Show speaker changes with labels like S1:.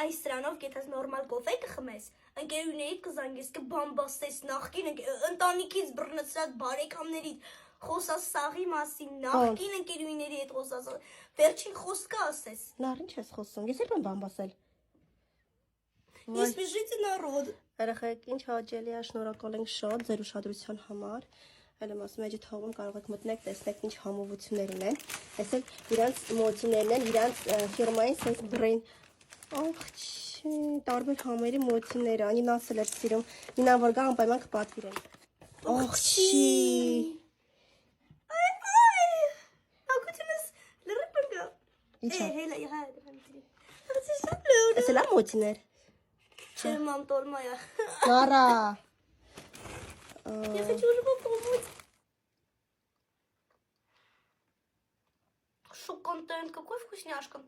S1: այս սրանով գետաս նորմալ կոֆե կխմես, ընկերուներիդ կզանգես, կբամբաստես նախկին ընտանիքից բռնցրած բարեկամներիդ խոսաս սաղի մասին, նախկին ընկերուների հետ խոսաս, վերջին խոսքը ասես։
S2: Նար ինչ ես խոսում, ես երբ եմ բամբասել։
S1: Ես народ։
S2: Երեխեք, ինչ հաճելի է, շնորհակալ ենք շատ ձեր ուշադրության համար։ Այլ եմ ասում, էջի թողում կարող եք մտնեք, տեսնեք ինչ համովություններ ունեն։ Այսօր իրանց մոծիներն են, իրանց ֆիրմային sense brain։ Աղջի, տարբեր համերի մոծիները, անին ասել էր սիրում, ինան որ գա անպայման կպատվիրեն։ Աղջի։
S1: Ակությունս լրիպնգա։
S2: Իչա։
S1: Հելա, իհա։
S2: Էս էլ մոծիներ։
S1: Չէ, մամ տոլմայա։
S2: Նարա։
S1: Я хочу уже попробовать. Шок-контент, какой вкусняшка.